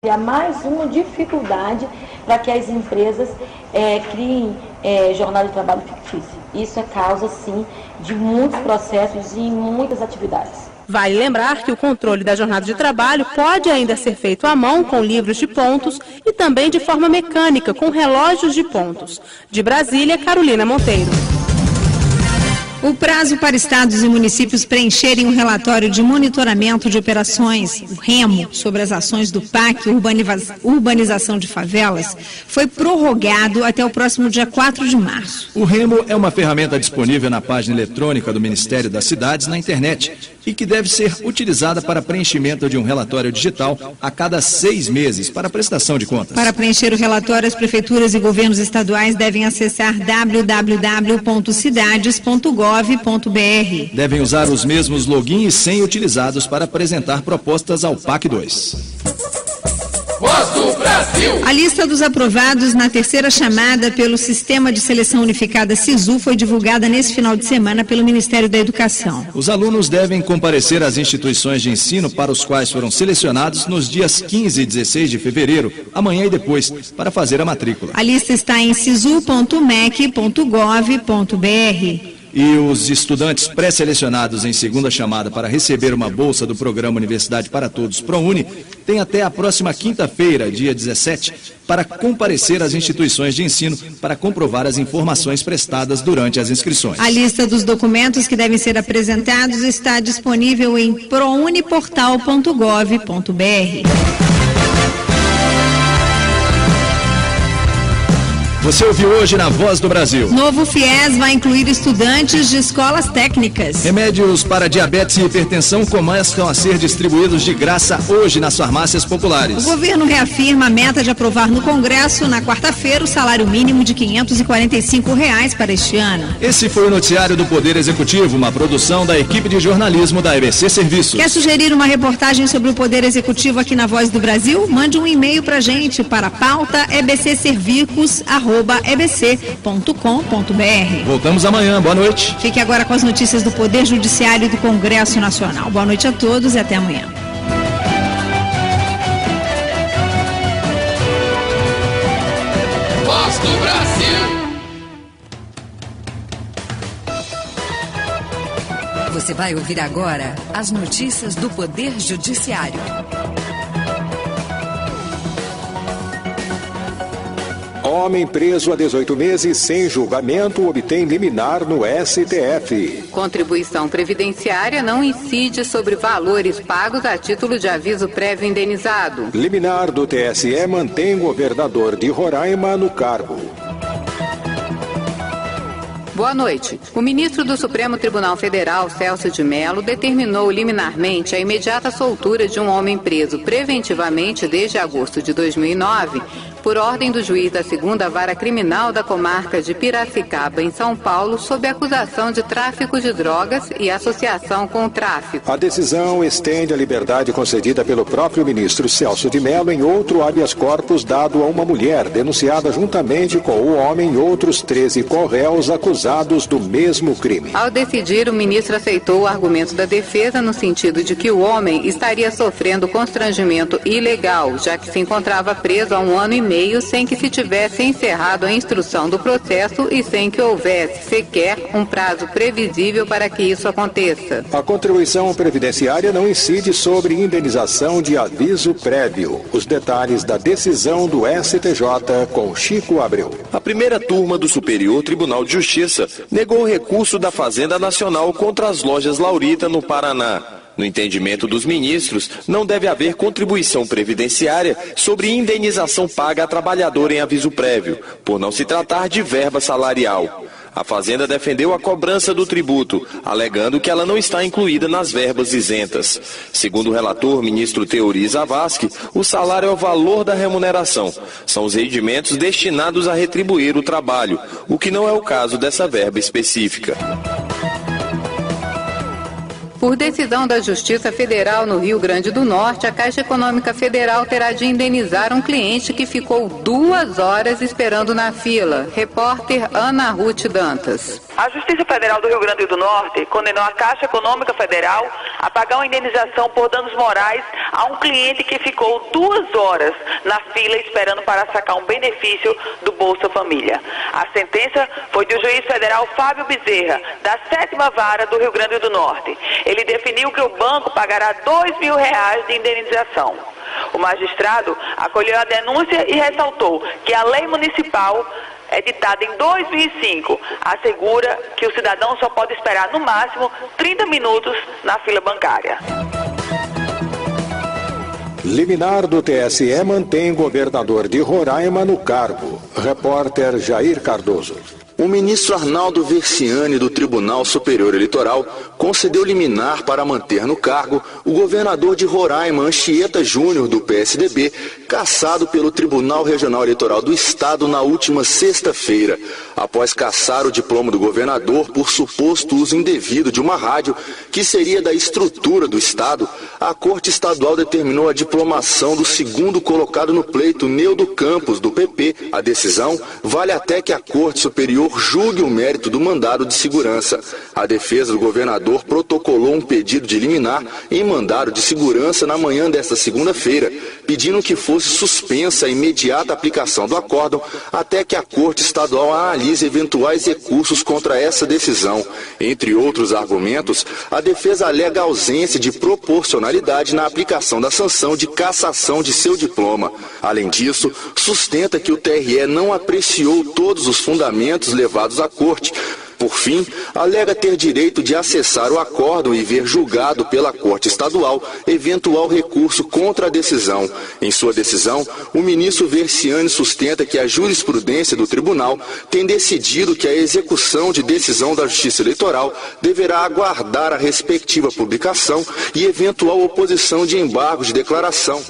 Há mais uma dificuldade para que as empresas criem jornada de trabalho fictício. Isso é causa, sim, de muitos processos e muitas atividades. Vale lembrar que o controle da jornada de trabalho pode ainda ser feito à mão com livros de pontos e também de forma mecânica com relógios de pontos. De Brasília, Carolina Monteiro. O prazo para estados e municípios preencherem um relatório de monitoramento de operações, o REMO, sobre as ações do PAC, Urbanização de Favelas, foi prorrogado até o próximo dia 4 de março. O REMO é uma ferramenta disponível na página eletrônica do Ministério das Cidades na internet e que deve ser utilizada para preenchimento de um relatório digital a cada 6 meses para prestação de contas. Para preencher o relatório, as prefeituras e governos estaduais devem acessar www.cidades.gov.br. Devem usar os mesmos login e senha utilizados para apresentar propostas ao PAC 2. A lista dos aprovados na terceira chamada pelo Sistema de Seleção Unificada SISU foi divulgada nesse final de semana pelo Ministério da Educação. Os alunos devem comparecer às instituições de ensino para os quais foram selecionados nos dias 15 e 16 de fevereiro, amanhã e depois, para fazer a matrícula. A lista está em sisu.mec.gov.br. E os estudantes pré-selecionados em segunda chamada para receber uma bolsa do programa Universidade para Todos ProUni têm até a próxima quinta-feira, dia 17, para comparecer às instituições de ensino para comprovar as informações prestadas durante as inscrições. A lista dos documentos que devem ser apresentados está disponível em prouniportal.gov.br. Você ouviu hoje na Voz do Brasil. Novo FIES vai incluir estudantes de escolas técnicas. Remédios para diabetes e hipertensão começam a ser distribuídos de graça hoje nas farmácias populares. O governo reafirma a meta de aprovar no Congresso, na quarta-feira, o salário mínimo de R$ 545 para este ano. Esse foi o noticiário do Poder Executivo, uma produção da equipe de jornalismo da EBC Serviços. Quer sugerir uma reportagem sobre o Poder Executivo aqui na Voz do Brasil? Mande um e-mail para a gente para pauta ebcservicos@ebc.com.br. Voltamos amanhã, boa noite. Fique agora com as notícias do Poder Judiciário e do Congresso Nacional. Boa noite a todos e até amanhã. Voz do Brasil. Você vai ouvir agora as notícias do Poder Judiciário. Homem preso há 18 meses sem julgamento obtém liminar no STF. Contribuição previdenciária não incide sobre valores pagos a título de aviso prévio indenizado. Liminar do TSE mantém governador de Roraima no cargo. Boa noite. O ministro do Supremo Tribunal Federal, Celso de Mello, determinou liminarmente a imediata soltura de um homem preso preventivamente desde agosto de 2009, por ordem do juiz da 2ª Vara Criminal da comarca de Piracicaba, em São Paulo, sob acusação de tráfico de drogas e associação com o tráfico. A decisão estende a liberdade concedida pelo próprio ministro Celso de Mello em outro habeas corpus dado a uma mulher, denunciada juntamente com o homem e outros 13 corréus acusados do mesmo crime. Ao decidir, o ministro aceitou o argumento da defesa no sentido de que o homem estaria sofrendo constrangimento ilegal, já que se encontrava preso há 1 ano e meio sem que se tivesse encerrado a instrução do processo e sem que houvesse sequer um prazo previsível para que isso aconteça. A contribuição previdenciária não incide sobre indenização de aviso prévio. Os detalhes da decisão do STJ com Chico Abreu. A primeira turma do Superior Tribunal de Justiça negou o recurso da Fazenda Nacional contra as lojas Laurita no Paraná. No entendimento dos ministros, não deve haver contribuição previdenciária sobre indenização paga a trabalhador em aviso prévio, por não se tratar de verba salarial. A Fazenda defendeu a cobrança do tributo, alegando que ela não está incluída nas verbas isentas. Segundo o relator, ministro Teori Zavascki, o salário é o valor da remuneração. São os rendimentos destinados a retribuir o trabalho, o que não é o caso dessa verba específica. Por decisão da Justiça Federal no Rio Grande do Norte, a Caixa Econômica Federal terá de indenizar um cliente que ficou 2 horas esperando na fila. Repórter Ana Ruth Dantas. A Justiça Federal do Rio Grande do Norte condenou a Caixa Econômica Federal a pagar uma indenização por danos morais a um cliente que ficou 2 horas na fila esperando para sacar um benefício do Bolsa Família. A sentença foi do juiz federal Fábio Bezerra, da 7ª Vara do Rio Grande do Norte. Ele definiu que o banco pagará R$2.000 de indenização. O magistrado acolheu a denúncia e ressaltou que a lei municipal, editada em 2005, assegura que o cidadão só pode esperar no máximo 30 minutos na fila bancária. Liminar do TSE mantém governador de Roraima no cargo. Repórter Jair Cardoso. O ministro Arnaldo Versiani, do Tribunal Superior Eleitoral, concedeu liminar para manter no cargo o governador de Roraima, Anchieta Júnior, do PSDB, cassado pelo Tribunal Regional Eleitoral do Estado na última sexta-feira. Após cassar o diploma do governador por suposto uso indevido de uma rádio que seria da estrutura do Estado, a Corte Estadual determinou a diplomação do segundo colocado no pleito, Neudo Campos, do PP. A decisão vale até que a Corte Superior julgue o mérito do mandado de segurança. A defesa do governador protocolou um pedido de liminar em mandado de segurança na manhã desta segunda-feira, pedindo que fosse suspensa a imediata aplicação do acórdão até que a Corte Estadual analise eventuais recursos contra essa decisão. Entre outros argumentos, a defesa alega a ausência de proporcionalidade na aplicação da sanção de cassação de seu diploma. Além disso, sustenta que o TRE não apreciou todos os fundamentos levados à Corte. Por fim, alega ter direito de acessar o acórdão e ver julgado pela Corte Estadual eventual recurso contra a decisão. Em sua decisão, o ministro Versiani sustenta que a jurisprudência do tribunal tem decidido que a execução de decisão da Justiça Eleitoral deverá aguardar a respectiva publicação e eventual oposição de embargo de declaração.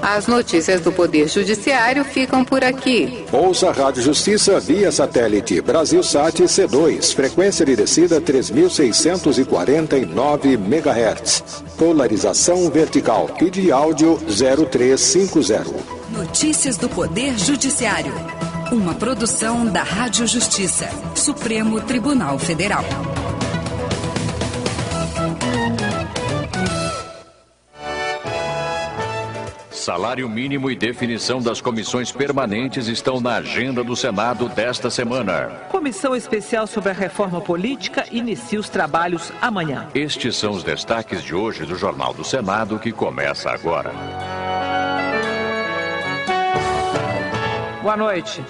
As notícias do Poder Judiciário ficam por aqui. Ouça a Rádio Justiça via satélite Brasilsat C2, frequência de descida 3.649 MHz. Polarização vertical e de áudio 0350. Notícias do Poder Judiciário. Uma produção da Rádio Justiça, Supremo Tribunal Federal. Salário mínimo e definição das comissões permanentes estão na agenda do Senado desta semana. Comissão especial sobre a reforma política inicia os trabalhos amanhã. Estes são os destaques de hoje do Jornal do Senado, que começa agora. Boa noite.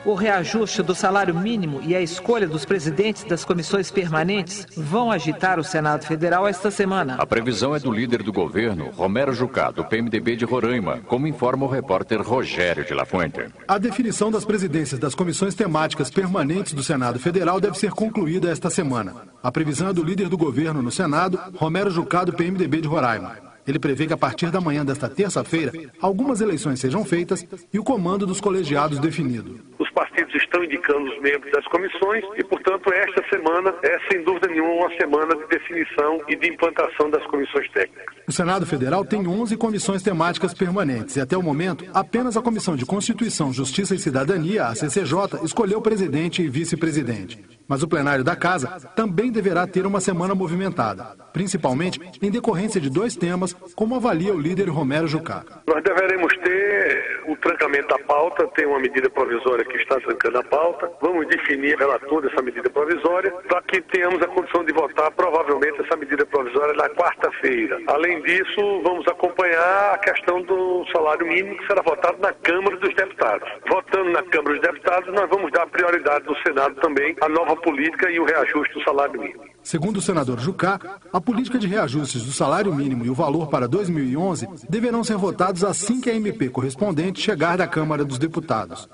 O reajuste do salário mínimo e a escolha dos presidentes das comissões permanentes vão agitar o Senado Federal esta semana. A previsão é do líder do governo, Romero Jucá, do PMDB de Roraima, como informa o repórter Rogério de La Fuente. A definição das presidências das comissões temáticas permanentes do Senado Federal deve ser concluída esta semana. A previsão é do líder do governo no Senado, Romero Jucá, do PMDB de Roraima. Ele prevê que a partir da manhã desta terça-feira, algumas eleições sejam feitas e o comando dos colegiados definido. Os partidos estão indicando os membros das comissões e, portanto, esta semana é, sem dúvida nenhuma, uma semana de definição e de implantação das comissões técnicas. O Senado Federal tem 11 comissões temáticas permanentes e, até o momento, apenas a Comissão de Constituição, Justiça e Cidadania, a CCJ, escolheu presidente e vice-presidente. Mas o plenário da Casa também deverá ter uma semana movimentada, principalmente em decorrência de 2 temas, como avalia o líder Romero Jucá. Nós deveremos ter o trancamento da pauta, tem uma medida provisória que está trancando a pauta, vamos definir o relator dessa medida provisória, para que tenhamos a condição de votar provavelmente essa medida provisória na quarta-feira. Além disso, vamos acompanhar a questão do salário mínimo, que será votado na Câmara dos Deputados. Votando na Câmara dos Deputados, nós vamos dar prioridade no Senado também à nova política e o reajuste do salário mínimo. Segundo o senador Jucá, a política de reajustes do salário mínimo e o valor para 2011 deverão ser votados assim que a MP correspondente chegar da Câmara dos Deputados.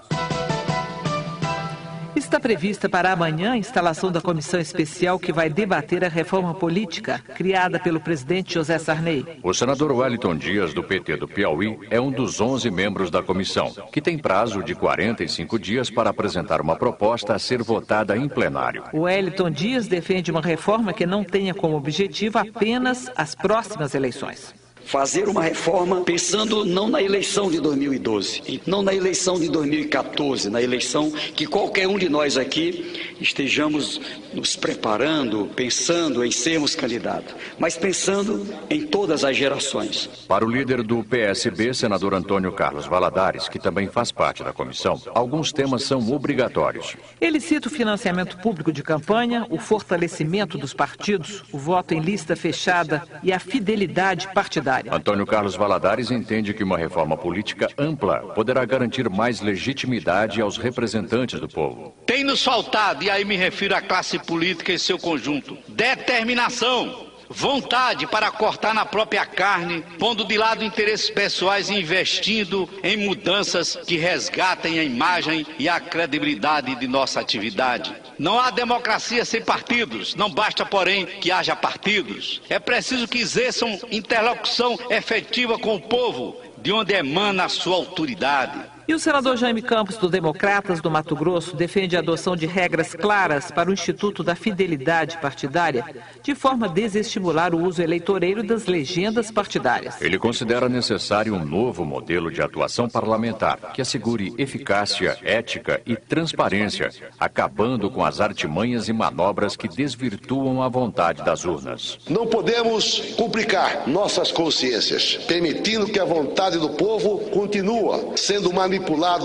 Está prevista para amanhã a instalação da comissão especial que vai debater a reforma política criada pelo presidente José Sarney. O senador Wellington Dias, do PT do Piauí, é um dos 11 membros da comissão, que tem prazo de 45 dias para apresentar uma proposta a ser votada em plenário. O Wellington Dias defende uma reforma que não tenha como objetivo apenas as próximas eleições. Fazer uma reforma pensando não na eleição de 2012, não na eleição de 2014, na eleição que qualquer um de nós aqui estejamos nos preparando, pensando em sermos candidatos, mas pensando em todas as gerações. Para o líder do PSB, senador Antônio Carlos Valadares, que também faz parte da comissão, alguns temas são obrigatórios. Ele cita o financiamento público de campanha, o fortalecimento dos partidos, o voto em lista fechada e a fidelidade partidária. Antônio Carlos Valadares entende que uma reforma política ampla poderá garantir mais legitimidade aos representantes do povo. Tem nos faltado, e aí me refiro à classe política em seu conjunto, determinação, vontade para cortar na própria carne, pondo de lado interesses pessoais e investindo em mudanças que resgatem a imagem e a credibilidade de nossa atividade. Não há democracia sem partidos, não basta, porém, que haja partidos. É preciso que exerçam interlocução efetiva com o povo, de onde emana a sua autoridade. E o senador Jaime Campos, do Democratas do Mato Grosso, defende a adoção de regras claras para o Instituto da Fidelidade Partidária, de forma a desestimular o uso eleitoreiro das legendas partidárias. Ele considera necessário um novo modelo de atuação parlamentar que assegure eficácia, ética e transparência, acabando com as artimanhas e manobras que desvirtuam a vontade das urnas. Não podemos complicar nossas consciências, permitindo que a vontade do povo continue sendo manipulado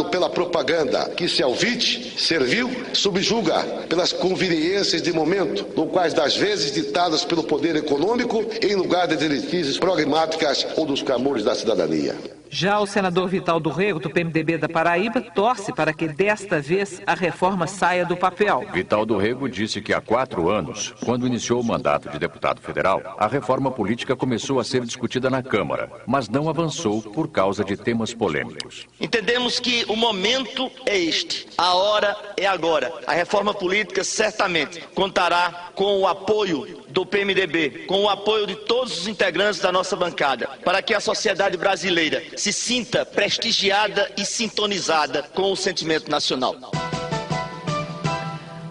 pela propaganda que se alvite, servil, subjuga pelas conveniências de momento, no quais das vezes ditadas pelo poder econômico em lugar das diretrizes programáticas ou dos clamores da cidadania. Já o senador Vital do Rego, do PMDB da Paraíba, torce para que desta vez a reforma saia do papel. Vital do Rego disse que há 4 anos, quando iniciou o mandato de deputado federal, a reforma política começou a ser discutida na Câmara, mas não avançou por causa de temas polêmicos. Entendemos que o momento é este, a hora é agora. A reforma política certamente contará com o apoio do PMDB, com o apoio de todos os integrantes da nossa bancada, para que a sociedade brasileira se sinta prestigiada e sintonizada com o sentimento nacional.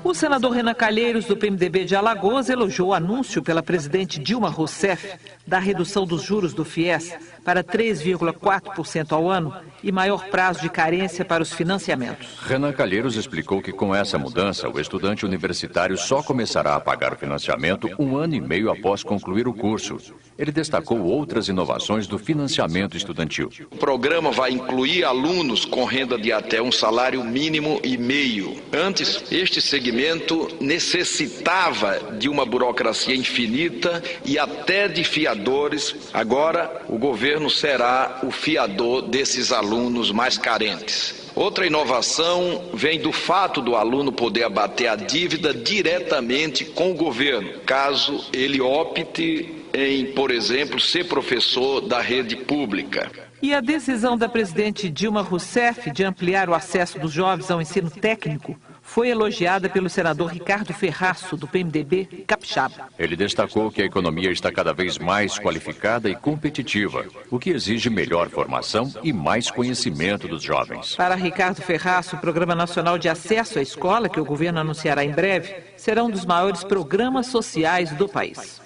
O senador Renan Calheiros, do PMDB de Alagoas, elogiou o anúncio pela presidente Dilma Rousseff da redução dos juros do FIES para 3,4% ao ano e maior prazo de carência para os financiamentos. Renan Calheiros explicou que com essa mudança, o estudante universitário só começará a pagar o financiamento 1 ano e meio após concluir o curso. Ele destacou outras inovações do financiamento estudantil. O programa vai incluir alunos com renda de até um salário mínimo e meio. Antes, este segmento necessitava de uma burocracia infinita e até de fiadores. Agora, o governo será o fiador desses alunos mais carentes. Outra inovação vem do fato do aluno poder abater a dívida diretamente com o governo, caso ele opte em, por exemplo, ser professor da rede pública. E a decisão da presidente Dilma Rousseff de ampliar o acesso dos jovens ao ensino técnico foi elogiada pelo senador Ricardo Ferraço, do PMDB capixaba. Ele destacou que a economia está cada vez mais qualificada e competitiva, o que exige melhor formação e mais conhecimento dos jovens. Para Ricardo Ferraço, o Programa Nacional de Acesso à Escola, que o governo anunciará em breve, será um dos maiores programas sociais do país.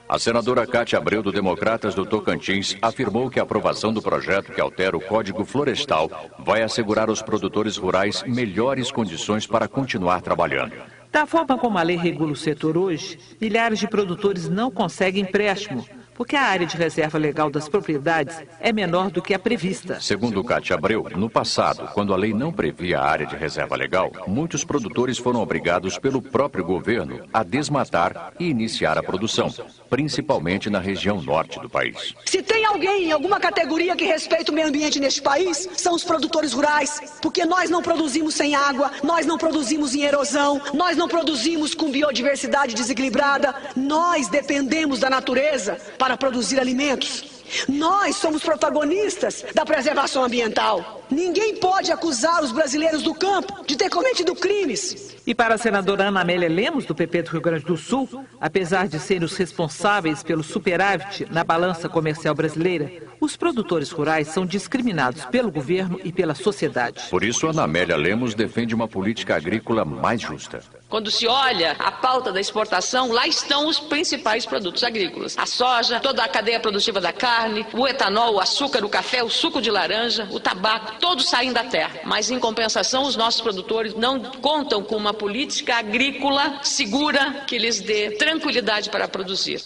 A senadora Cátia Abreu, do Democratas do Tocantins, afirmou que a aprovação do projeto que altera o Código Florestal vai assegurar aos produtores rurais melhores condições para continuar trabalhando. Da forma como a lei regula o setor hoje, milhares de produtores não conseguem empréstimo, porque a área de reserva legal das propriedades é menor do que a prevista. Segundo Cátia Abreu, no passado, quando a lei não previa a área de reserva legal, muitos produtores foram obrigados pelo próprio governo a desmatar e iniciar a produção, principalmente na região norte do país. Se tem alguém em alguma categoria que respeita o meio ambiente neste país, são os produtores rurais, porque nós não produzimos sem água, nós não produzimos em erosão, nós não produzimos com biodiversidade desequilibrada, nós dependemos da natureza para produzir alimentos. Nós somos protagonistas da preservação ambiental. Ninguém pode acusar os brasileiros do campo de ter cometido crimes. E para a senadora Ana Amélia Lemos, do PP do Rio Grande do Sul, apesar de serem os responsáveis pelo superávit na balança comercial brasileira, os produtores rurais são discriminados pelo governo e pela sociedade. Por isso, Ana Amélia Lemos defende uma política agrícola mais justa. Quando se olha a pauta da exportação, lá estão os principais produtos agrícolas. A soja, toda a cadeia produtiva da carne, o etanol, o açúcar, o café, o suco de laranja, o tabaco, todos saem da terra. Mas, em compensação, os nossos produtores não contam com uma política agrícola segura que lhes dê tranquilidade para produzir.